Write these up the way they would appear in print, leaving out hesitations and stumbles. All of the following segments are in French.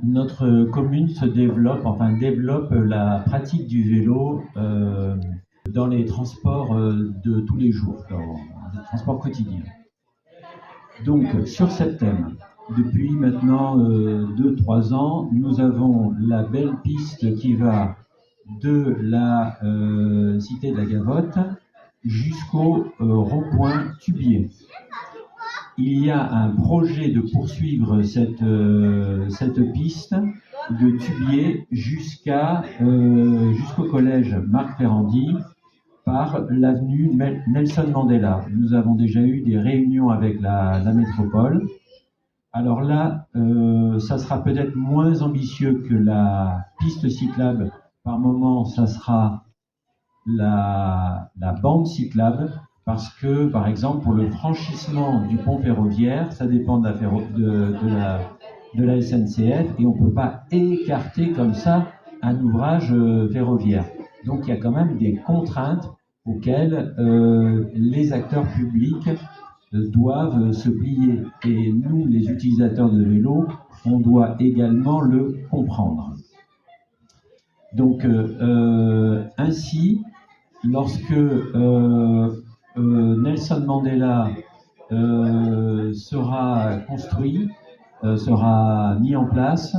Notre commune se développe, enfin développe la pratique du vélo dans les transports de tous les jours, dans les transports quotidiens. Donc, sur cet thème, depuis maintenant 2-3 ans, nous avons la belle piste qui va de la cité de la Gavotte jusqu'au rond-point Tubier. Il y a un projet de poursuivre cette piste de Tubier jusqu'au collège Marc Ferrandi par l'avenue Nelson Mandela. Nous avons déjà eu des réunions avec la métropole. Alors là, ça sera peut-être moins ambitieux que la piste cyclable. Par moment, ça sera la bande cyclable, parce que, par exemple, pour le franchissement du pont ferroviaire, ça dépend de la SNCF, et on ne peut pas écarter comme ça un ouvrage ferroviaire. Donc il y a quand même des contraintes auxquelles les acteurs publics doivent se plier. Et nous, les utilisateurs de vélo, on doit également le comprendre. Donc ainsi, lorsque Nelson Mandela sera construit, sera mis en place,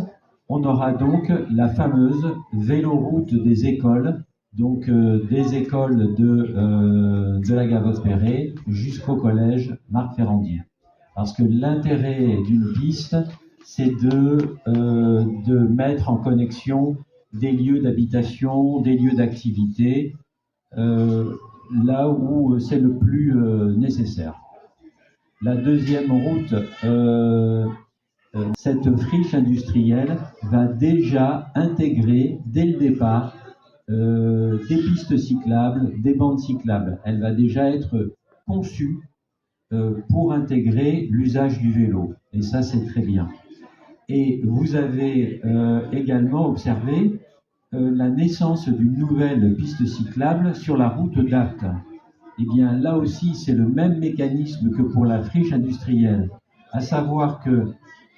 on aura donc la fameuse véloroute des écoles, donc des écoles de la Gavotte-Perret jusqu'au collège Marc Ferrandi. Parce que l'intérêt d'une piste, c'est de mettre en connexion des lieux d'habitation, des lieux d'activité, là où c'est le plus nécessaire. La deuxième route, cette friche industrielle va déjà intégrer dès le départ des pistes cyclables, des bandes cyclables. Elle va déjà être conçue pour intégrer l'usage du vélo. Et ça, c'est très bien. Et vous avez également observé la naissance d'une nouvelle piste cyclable sur la route d'Apt. Eh bien, là aussi, c'est le même mécanisme que pour la friche industrielle, à savoir que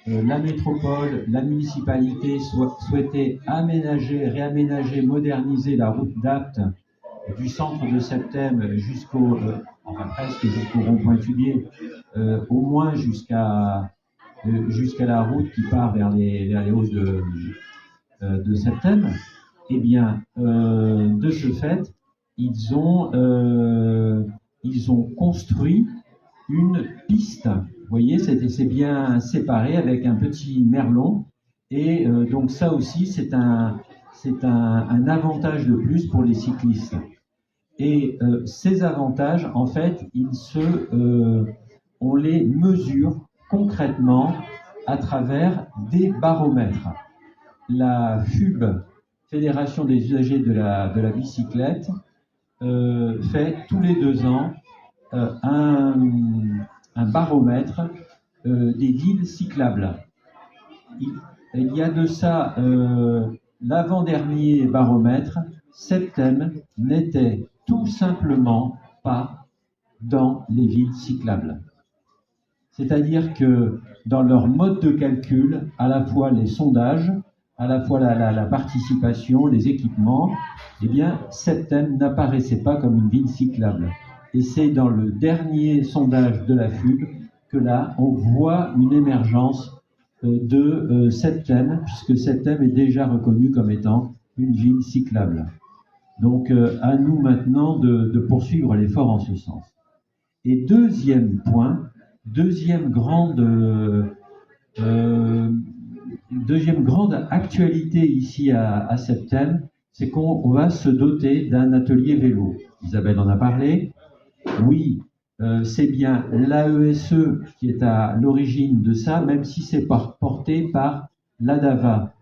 la métropole, la municipalité souhaitait réaménager, moderniser la route d'Apt du centre de Septem enfin presque jusqu'au rond-point Tubier, au moins jusqu'à la route qui part vers les hausses de Septem. Eh bien, de ce fait, ils ont construit une piste. Vous voyez, c'est bien séparé avec un petit merlon. Et donc ça aussi, c'est un avantage de plus pour les cyclistes. Et ces avantages, en fait, on les mesure concrètement à travers des baromètres. La FUB, Fédération des usagers de la bicyclette, fait tous les 2 ans un baromètre des villes cyclables. Il y a de ça l'avant-dernier baromètre, Septem n'était tout simplement pas dans les villes cyclables. C'est-à-dire que dans leur mode de calcul, à la fois les sondages, à la fois la participation, les équipements, eh bien, Septem n'apparaissait pas comme une ville cyclable. Et c'est dans le dernier sondage de la FUB que là, on voit une émergence de Septem, puisque Septem est déjà reconnu comme étant une ville cyclable. Donc, à nous maintenant de poursuivre l'effort en ce sens. Et deuxième point, deuxième grande actualité ici à Septem, c'est qu'on va se doter d'un atelier vélo. Isabelle en a parlé. Oui, c'est bien l'AESE qui est à l'origine de ça, même si c'est porté par l'ADAVA.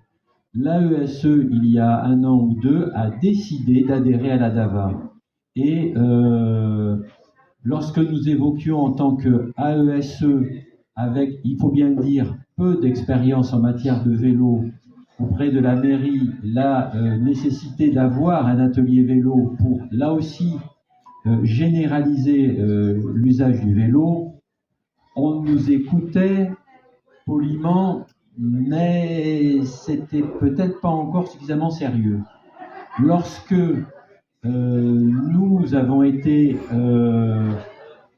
L'AESE, il y a 1 an ou 2, a décidé d'adhérer à l'ADAVA. Et lorsque nous évoquions en tant que AESE, avec, il faut bien le dire, peu d'expérience en matière de vélo, auprès de la mairie, la nécessité d'avoir un atelier vélo pour, là aussi, généraliser l'usage du vélo, on nous écoutait poliment mais c'était peut-être pas encore suffisamment sérieux. Lorsque nous avons été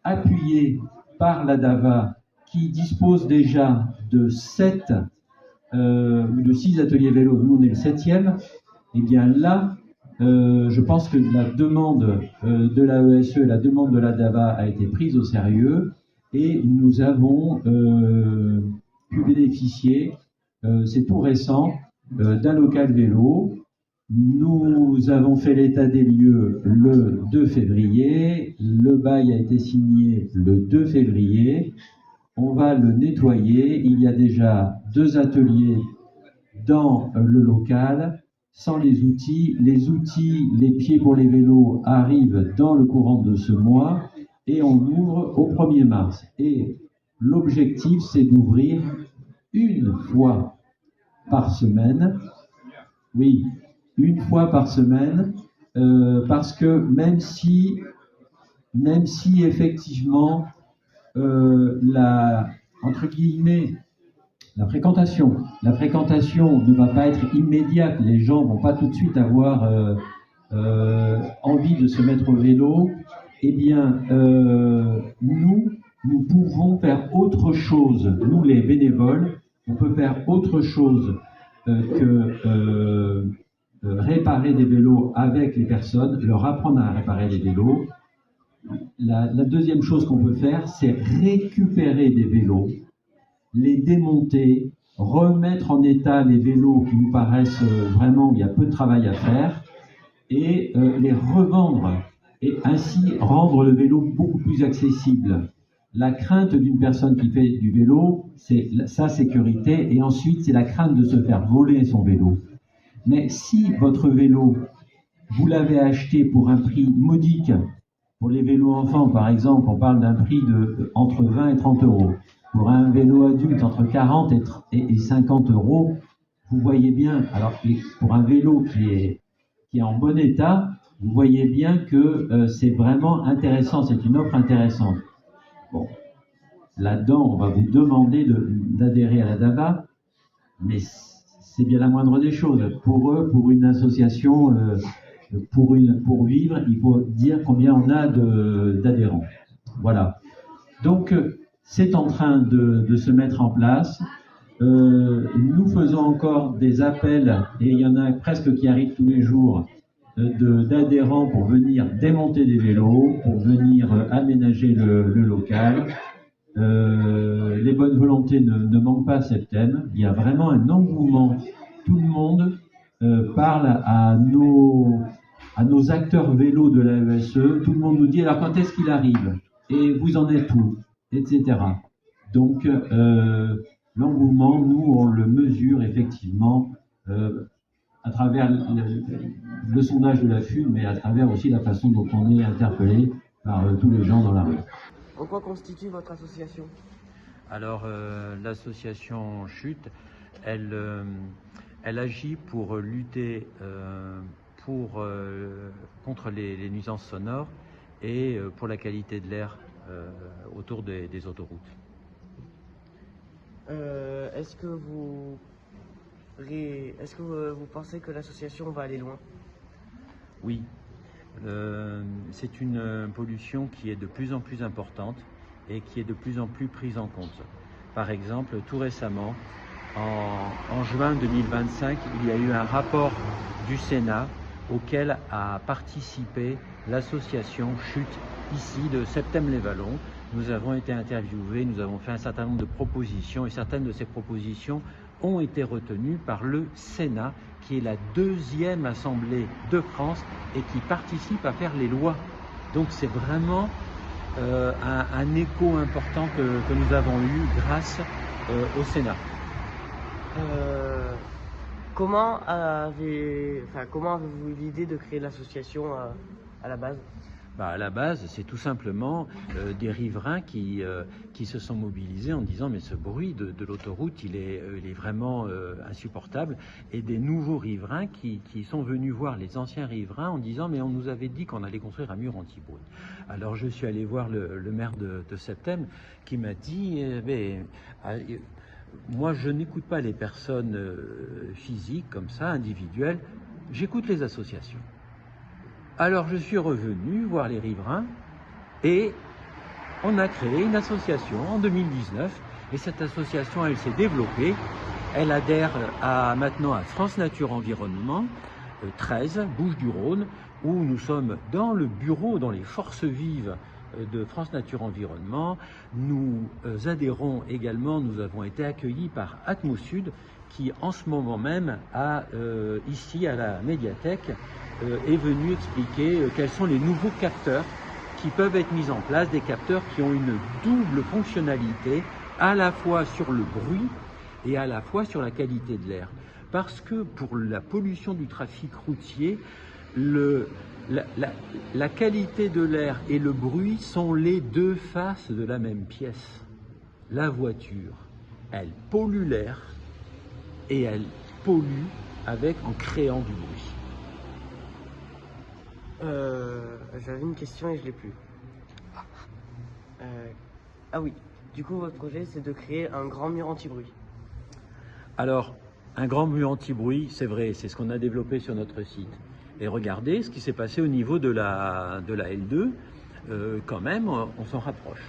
appuyés par la DAVA, qui dispose déjà de 7 ou de 6 ateliers vélo, nous on est le 7e, et bien là, je pense que la demande de l'AESE, la demande de la DAVA a été prise au sérieux, et nous avons pu bénéficier, c'est tout récent, d'un local vélo. Nous avons fait l'état des lieux le 2 février, le bail a été signé le 2 février, on va le nettoyer, il y a déjà 2 ateliers dans le local, sans les outils, les pieds pour les vélos arrivent dans le courant de ce mois, et on ouvre au 1er mars. Et l'objectif, c'est d'ouvrir une fois par semaine, oui, une fois par semaine, parce que même si effectivement entre guillemets, la fréquentation ne va pas être immédiate, les gens vont pas tout de suite avoir envie de se mettre au vélo, eh bien nous pouvons faire autre chose, nous les bénévoles, on peut faire autre chose que réparer des vélos avec les personnes, leur apprendre à réparer des vélos. La deuxième chose qu'on peut faire, c'est récupérer des vélos, les démonter, remettre en état les vélos qui nous paraissent vraiment où il y a peu de travail à faire, et les revendre, et ainsi rendre le vélo beaucoup plus accessible. La crainte d'une personne qui fait du vélo, c'est sa sécurité, et ensuite c'est la crainte de se faire voler son vélo. Mais si votre vélo, vous l'avez acheté pour un prix modique, pour les vélos enfants par exemple, on parle d'un prix de entre 20 et 30 euros. Pour un vélo adulte, entre 40 et 50 euros, vous voyez bien, alors pour un vélo qui est en bon état, vous voyez bien que c'est vraiment intéressant, c'est une offre intéressante. Bon, là-dedans, on va vous demander d'adhérer à la DAVA, mais c'est bien la moindre des choses. Pour eux, pour une association, pour vivre, il faut dire combien on a d'adhérents. Voilà. Donc, c'est en train de se mettre en place. Nous faisons encore des appels, et il y en a presque qui arrivent tous les jours, d'adhérents pour venir démonter des vélos, pour venir aménager le local. Les bonnes volontés ne manquent pas à Septem. Il y a vraiment un engouement. Tout le monde parle à nos acteurs vélos de l'AESE. Tout le monde nous dit alors quand est-ce qu'il arrive et vous en êtes où, etc. Donc l'engouement, nous on le mesure effectivement à travers le sondage de la FUN, mais à travers aussi la façon dont on est interpellé par tous les gens dans la rue. En quoi constitue votre association? Alors, l'association Chute, elle agit pour lutter contre les nuisances sonores et pour la qualité de l'air autour des autoroutes. Est-ce que vous pensez que l'association va aller loin? Oui. C'est une pollution qui est de plus en plus importante et qui est de plus en plus prise en compte. Par exemple, tout récemment, en juin 2025, il y a eu un rapport du Sénat auquel a participé l'association Chute ici de Septem-les-Vallons. Nous avons été interviewés, nous avons fait un certain nombre de propositions et certaines de ces propositions ont été retenues par le Sénat, qui est la deuxième assemblée de France et qui participe à faire les lois. Donc c'est vraiment un écho important que nous avons eu grâce au Sénat. Comment avez-vous eu l'idée de créer l'association à la base? À la base, c'est tout simplement des riverains qui se sont mobilisés en disant mais ce bruit de l'autoroute, il est vraiment insupportable, et des nouveaux riverains qui sont venus voir les anciens riverains en disant mais on nous avait dit qu'on allait construire un mur anti-bruit. Alors je suis allé voir le maire de Septem qui m'a dit moi, je n'écoute pas les personnes physiques comme ça, individuelles, j'écoute les associations. Alors je suis revenu voir les riverains et on a créé une association en 2019 et cette association, elle s'est développée. Elle adhère maintenant à France Nature Environnement 13, Bouches-du-Rhône, où nous sommes dans le bureau, dans les forces vives de France Nature Environnement. Nous adhérons également, nous avons été accueillis par Atmosud, qui en ce moment même, ici à la médiathèque, est venu expliquer quels sont les nouveaux capteurs qui peuvent être mis en place, des capteurs qui ont une double fonctionnalité, à la fois sur le bruit et à la fois sur la qualité de l'air. Parce que pour la pollution du trafic routier, la qualité de l'air et le bruit sont les deux faces de la même pièce. La voiture, elle pollue l'air et elle pollue en créant du bruit. J'avais une question et je l'ai plus. Ah oui, du coup votre projet c'est de créer un grand mur anti-bruit. Alors, un grand mur anti-bruit, c'est vrai, c'est ce qu'on a développé sur notre site. Et regardez ce qui s'est passé au niveau de la L2, quand même, on s'en rapproche.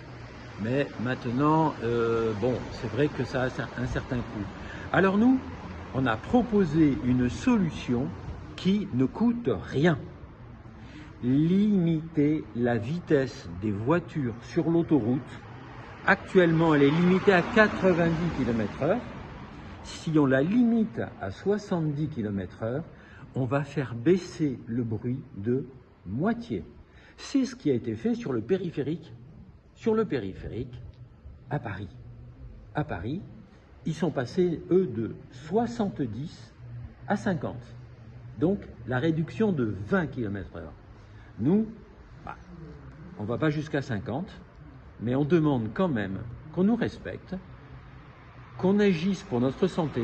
Mais maintenant, bon, c'est vrai que ça a un certain coût. Alors nous, on a proposé une solution qui ne coûte rien. Limiter la vitesse des voitures sur l'autoroute. Actuellement, elle est limitée à 90 km/h. Si on la limite à 70 km/h, on va faire baisser le bruit de moitié. C'est ce qui a été fait sur le périphérique. Sur le périphérique, à Paris. À Paris, ils sont passés, eux, de 70 à 50. Donc, la réduction de 20 km/h. Nous, on ne va pas jusqu'à 50, mais on demande quand même qu'on nous respecte, qu'on agisse pour notre santé,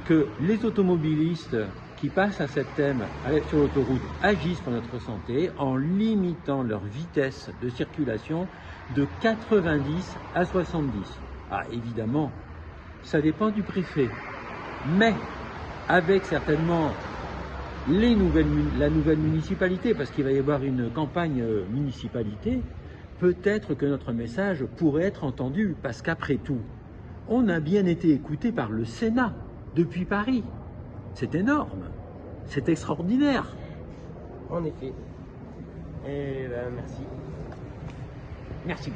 que les automobilistes qui passent à cette thème sur l'autoroute agissent pour notre santé en limitant leur vitesse de circulation de 90 à 70. Ah, évidemment, ça dépend du préfet, mais avec certainement la nouvelle municipalité, parce qu'il va y avoir une campagne municipalité, peut-être que notre message pourrait être entendu, parce qu'après tout, on a bien été écouté par le Sénat depuis Paris. C'est énorme, c'est extraordinaire. En effet. Et ben, merci. Merci.